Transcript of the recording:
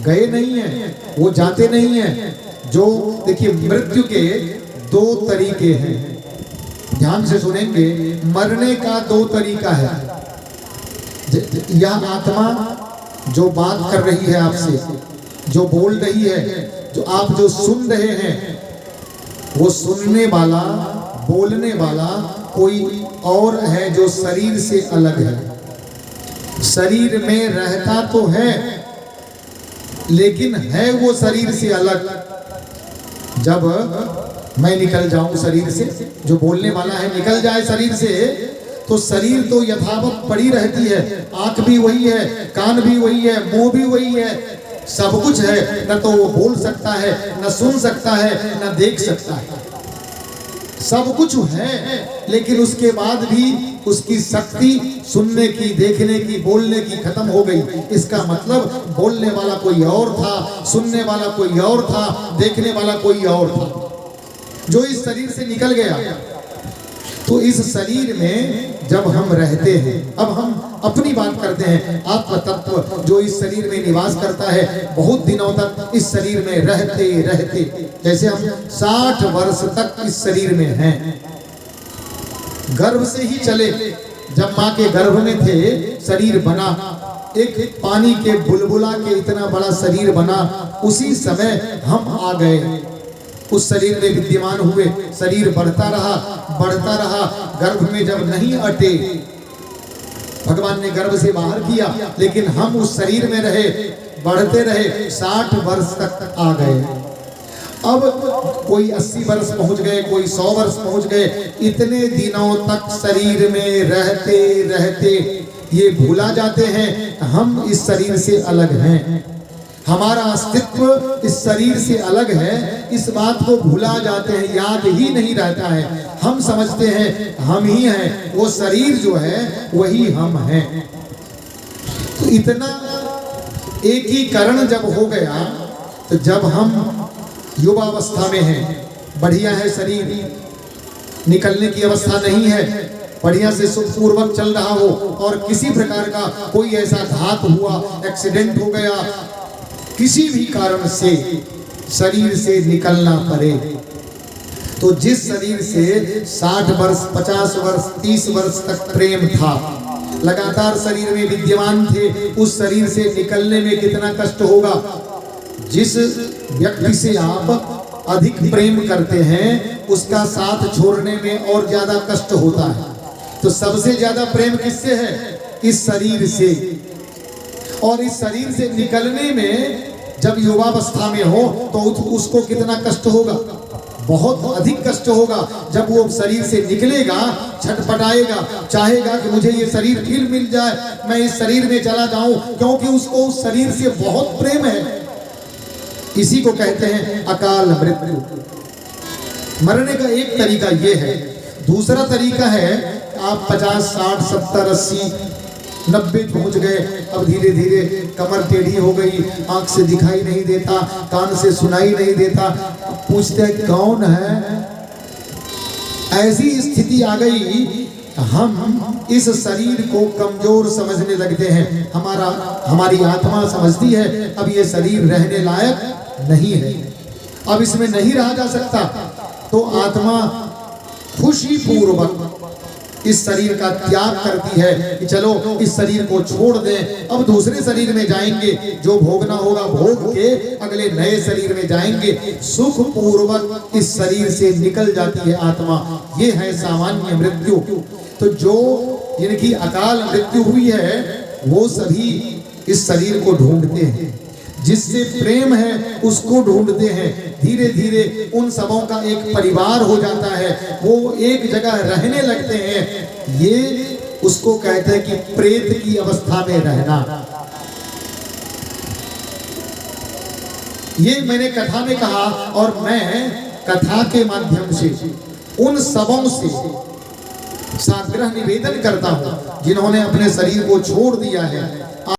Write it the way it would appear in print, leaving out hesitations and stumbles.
गए नहीं हैं, वो जाते नहीं हैं। जो देखिए मृत्यु के दो तरीके हैं, ध्यान से सुनेंगे। मरने का दो तरीका है। यह आत्मा जो बात कर रही है आपसे, जो बोल रही है, जो आप जो सुन रहे हैं, वो सुनने वाला, बोलने वाला कोई और है जो शरीर से अलग है। शरीर में रहता तो है लेकिन है वो शरीर से अलग। जब मैं निकल जाऊं शरीर से, जो बोलने वाला है निकल जाए शरीर से, तो शरीर तो यथावत पड़ी रहती है। आंख भी वही है, कान भी वही है, मुंह भी वही है, सब कुछ है। न तो वो बोल सकता है, न सुन सकता है, न देख सकता है, सब कुछ है। लेकिन उसके बाद भी उसकी शक्ति सुनने की, देखने की, बोलने की खत्म हो गई। इसका मतलब बोलने वाला कोई और था, सुनने वाला कोई और था, देखने वाला कोई और था, जो इस शरीर से निकल गया। तो इस शरीर में जब हम रहते हैं, अब हम अपनी बात करते हैं, आत्म तत्व जो इस शरीर में निवास करता है, बहुत दिनों तक इस शरीर में रहते रहते, जैसे हम 60 वर्ष तक इस शरीर में हैं, गर्भ से ही चले। जब माँ के गर्भ में थे शरीर बना, एक पानी के बुलबुला के इतना बड़ा शरीर बना, उसी समय हम आ गए, उस शरीर में विद्यमान हुए। शरीर बढ़ता रहा, बढ़ता रहा, गर्भ में जब नहीं अटे, भगवान ने गर्भ से बाहर किया, लेकिन हम उस शरीर में रहे, बढ़ते रहे, 60 वर्ष तक आ गए। अब कोई 80 वर्ष पहुंच गए, कोई 100 वर्ष पहुंच गए। इतने दिनों तक शरीर में रहते रहते ये भूला जाते हैं हम इस शरीर से अलग हैं, हमारा अस्तित्व इस शरीर से अलग है। इस बात को भूला जाते हैं, याद ही नहीं रहता है। हम समझते हैं हम ही हैं, वो शरीर जो है वही हम हैं। तो इतना एकीकरण जब हो गया, तो जब हम युवावस्था में हैं, बढ़िया है शरीर, निकलने की अवस्था नहीं है, बढ़िया से सुखपूर्वक चल रहा हो, और किसी प्रकार का कोई ऐसा घात हुआ, एक्सीडेंट हो गया, किसी भी कारण से शरीर से निकलना पड़े, तो जिस शरीर से 60 वर्ष, 50 वर्ष, 30 वर्ष तक प्रेम था, लगातार शरीर में विद्यमान थे, उस शरीर से निकलने में कितना कष्ट होगा। जिस व्यक्ति से आप अधिक प्रेम करते हैं, उसका साथ छोड़ने में और ज्यादा कष्ट होता है। तो सबसे ज्यादा प्रेम किससे है? इस शरीर से। और इस शरीर से निकलने में जब युवावस्था में हो तो उसको कितना कष्ट होगा, बहुत अधिक कष्ट होगा। जब वो शरीर से निकलेगा, छटपटाएगा, चाहेगा कि मुझे ये शरीर फिर मिल जाए, मैं इस शरीर में चला जाऊं, क्योंकि उसको उस शरीर से बहुत प्रेम है। इसी को कहते हैं अकाल मृत्यु। मरने का एक तरीका ये है। दूसरा तरीका है, आप 50, 60, 70, 80, 90 पहुंच गए, अब धीरे धीरे कमर टेढ़ी हो गई, आंख से दिखाई नहीं देता, कान से सुनाई नहीं देता, पूछते कौन है। ऐसी स्थिति आ गई, हम इस शरीर को कमजोर समझने लगते हैं। हमारी आत्मा समझती है अब ये शरीर रहने लायक नहीं है, अब इसमें नहीं रहा जा सकता। तो आत्मा खुशी पूर्वक इस शरीर का त्याग करती है कि चलो इस शरीर को छोड़ दें, अब दूसरे शरीर में जाएंगे, जो भोगना होगा भोग के अगले नए शरीर में जाएंगे। सुख पूर्वक इस शरीर से निकल जाती है आत्मा। ये है सामान्य मृत्यु। तो जो जिनकी अकाल मृत्यु हुई है, वो सभी इस शरीर को ढूंढते हैं, जिससे प्रेम है उसको ढूंढते हैं। धीरे धीरे उन सबों का एक परिवार हो जाता है, वो एक जगह रहने लगते हैं। ये उसको कहते हैं कि प्रेत की अवस्था में रहना। ये मैंने कथा में कहा, और मैं कथा के माध्यम से उन सबों से साग्रह निवेदन करता हूं जिन्होंने अपने शरीर को छोड़ दिया है,